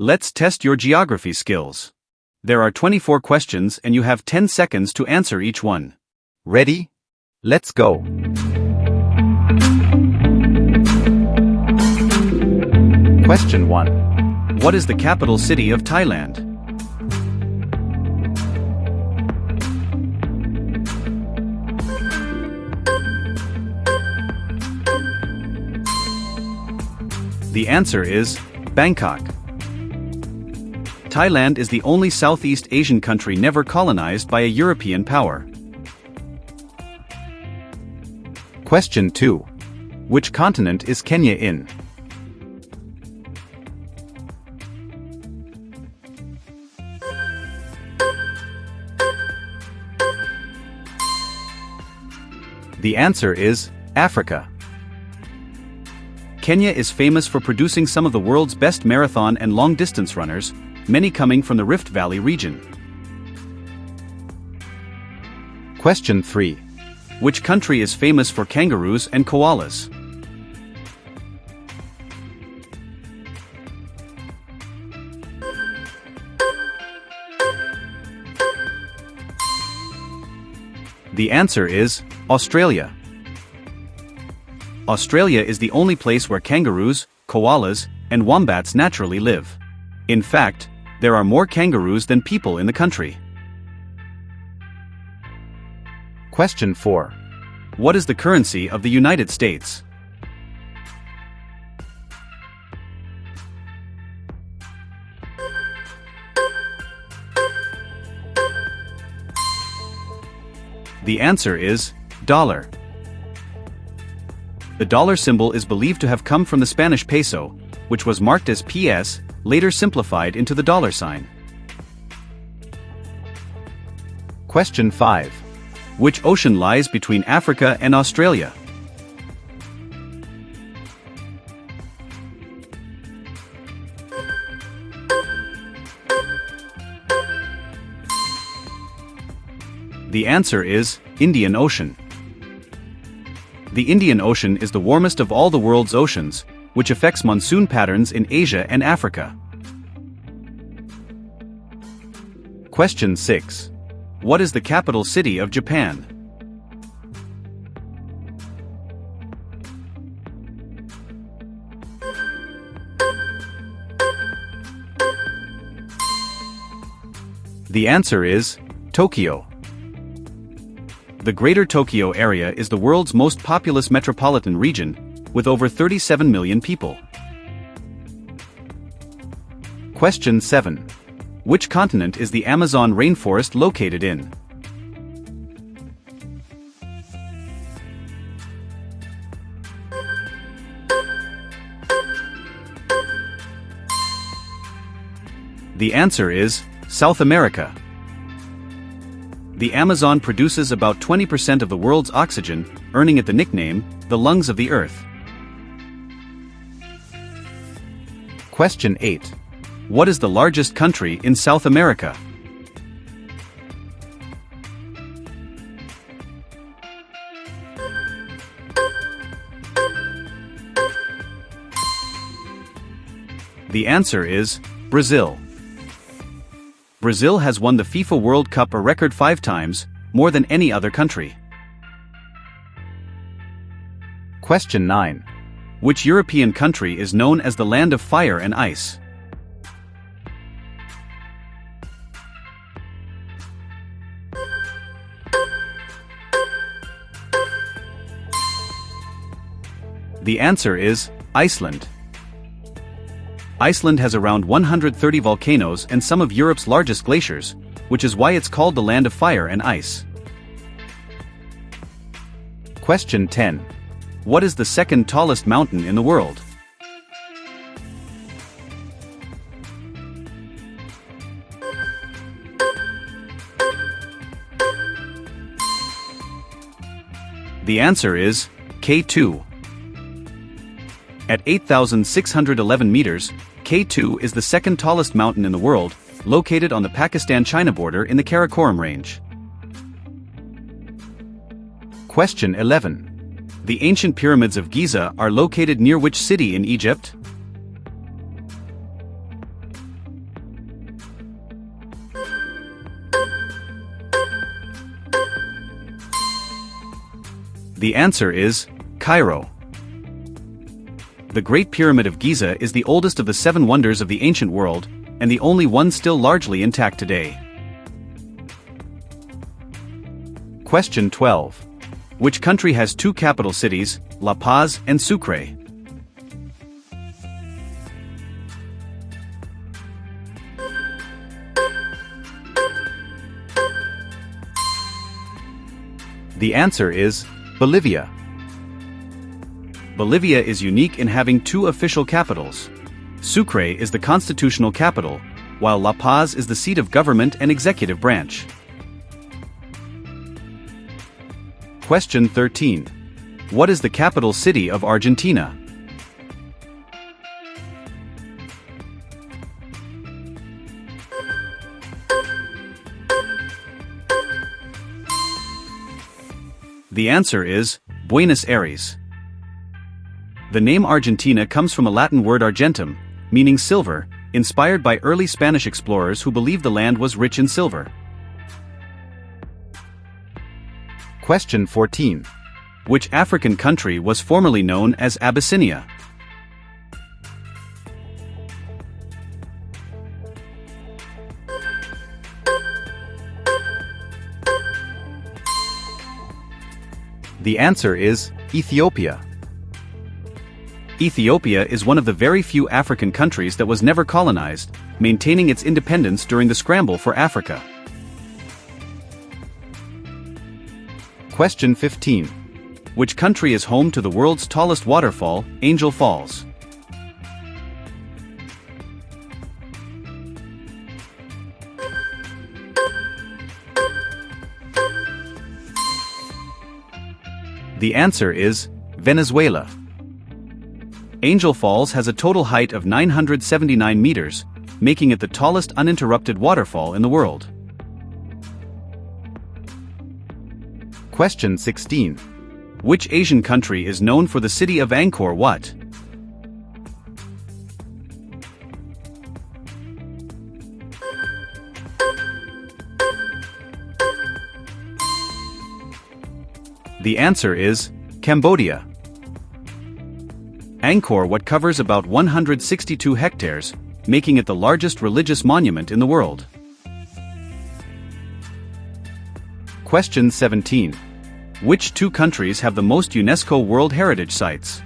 Let's test your geography skills. There are 24 questions and you have 10 seconds to answer each one. Ready? Let's go. Question 1. What is the capital city of Thailand? The answer is Bangkok. Thailand is the only Southeast Asian country never colonized by a European power. Question 2. Which continent is Kenya in? The answer is Africa. Kenya is famous for producing some of the world's best marathon and long-distance runners, many coming from the Rift Valley region. Question 3. Which country is famous for kangaroos and koalas? The answer is Australia. Australia is the only place where kangaroos, koalas, and wombats naturally live. In fact, there are more kangaroos than people in the country. Question 4. What is the currency of the United States? The answer is dollar. The dollar symbol is believed to have come from the Spanish peso, which was marked as PS, later simplified into the dollar sign. Question 5. Which ocean lies between Africa and Australia? The answer is Indian Ocean. The Indian Ocean is the warmest of all the world's oceans, which affects monsoon patterns in Asia and Africa. Question 6. What is the capital city of Japan? The answer is Tokyo. The Greater Tokyo area is the world's most populous metropolitan region, with over 37 million people. Question 7. Which continent is the Amazon rainforest located in? The answer is South America. The Amazon produces about 20% of the world's oxygen, earning it the nickname, the lungs of the earth. Question 8. What is the largest country in South America? The answer is Brazil. Brazil has won the FIFA World Cup a record 5 times, more than any other country. Question 9. Which European country is known as the land of fire and ice? The answer is Iceland. Iceland has around 130 volcanoes and some of Europe's largest glaciers, which is why it's called the land of fire and ice. Question 10. What is the second tallest mountain in the world? The answer is K2. At 8,611 meters, K2 is the second tallest mountain in the world, located on the Pakistan-China border in the Karakoram Range. Question 11. The ancient pyramids of Giza are located near which city in Egypt? The answer is Cairo. The Great Pyramid of Giza is the oldest of the 7 wonders of the ancient world, and the only one still largely intact today. Question 12. Which country has 2 capital cities, La Paz and Sucre? The answer is Bolivia. Bolivia is unique in having 2 official capitals. Sucre is the constitutional capital, while La Paz is the seat of government and executive branch. Question 13. What is the capital city of Argentina? The answer is Buenos Aires. The name Argentina comes from a Latin word argentum, meaning silver, inspired by early Spanish explorers who believed the land was rich in silver. Question 14. Which African country was formerly known as Abyssinia? The answer is Ethiopia. Ethiopia is one of the very few African countries that was never colonized, maintaining its independence during the scramble for Africa. Question 15. Which country is home to the world's tallest waterfall, Angel Falls? The answer is Venezuela. Angel Falls has a total height of 979 meters, making it the tallest uninterrupted waterfall in the world. Question 16. Which Asian country is known for the city of Angkor Wat? The answer is Cambodia. Angkor Wat covers about 162 hectares, making it the largest religious monument in the world. Question 17. Which 2 countries have the most UNESCO World Heritage Sites?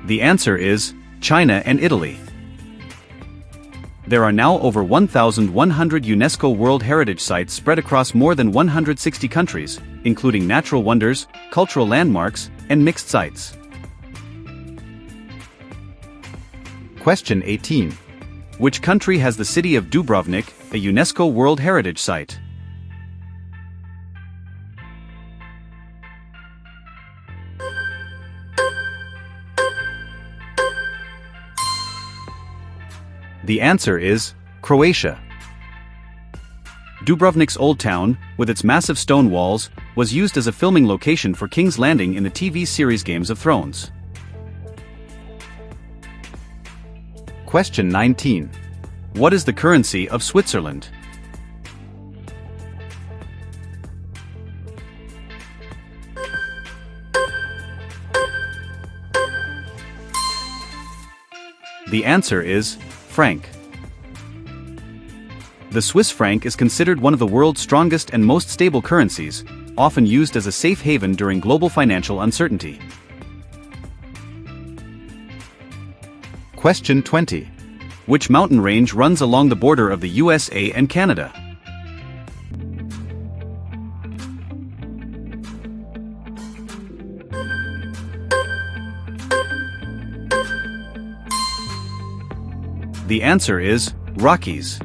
The answer is China and Italy. There are now over 1,100 UNESCO World Heritage Sites spread across more than 160 countries, including natural wonders, cultural landmarks, and mixed sites. Question 18. Which country has the city of Dubrovnik, a UNESCO World Heritage Site? The answer is Croatia. Dubrovnik's Old Town, with its massive stone walls, was used as a filming location for King's Landing in the TV series Games of Thrones. Question 19. What is the currency of Switzerland? The answer is franc. The Swiss franc is considered one of the world's strongest and most stable currencies, often used as a safe haven during global financial uncertainty. Question 20. Which mountain range runs along the border of the USA and Canada? The answer is Rockies.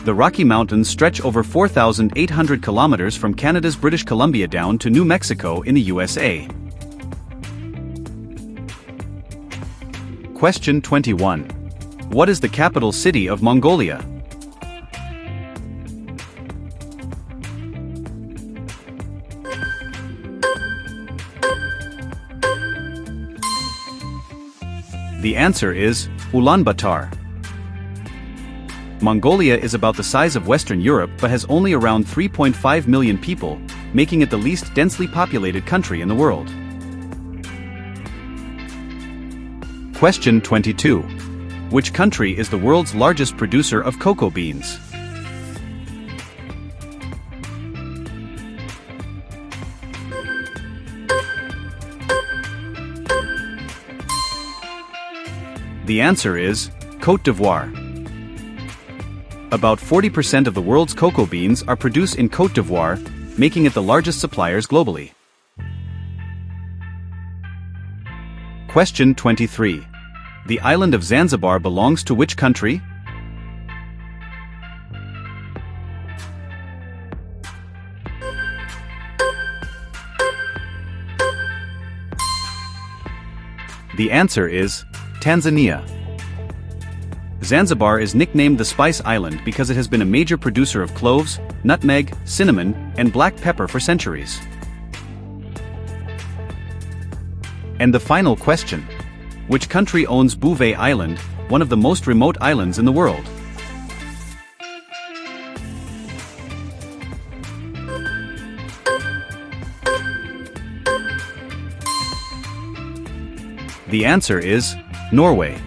The Rocky Mountains stretch over 4,800 kilometers from Canada's British Columbia down to New Mexico in the USA. Question 21. What is the capital city of Mongolia? The answer is Ulaanbaatar. Mongolia is about the size of Western Europe but has only around 3.5 million people, making it the least densely populated country in the world. Question 22. Which country is the world's largest producer of cocoa beans? The answer is Côte d'Ivoire. About 40% of the world's cocoa beans are produced in Côte d'Ivoire, making it the largest suppliers globally. Question 23. The island of Zanzibar belongs to which country? The answer is Tanzania. Zanzibar is nicknamed the Spice Island because it has been a major producer of cloves, nutmeg, cinnamon, and black pepper for centuries. And the final question. Which country owns Bouvet Island, one of the most remote islands in the world? The answer is Norway.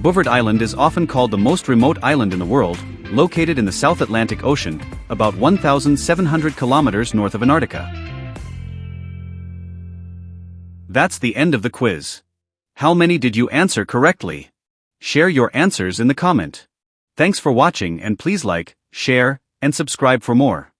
Bouvet Island is often called the most remote island in the world, located in the South Atlantic Ocean, about 1,700 kilometers north of Antarctica. That's the end of the quiz. How many did you answer correctly? Share your answers in the comment. Thanks for watching and please like, share, and subscribe for more.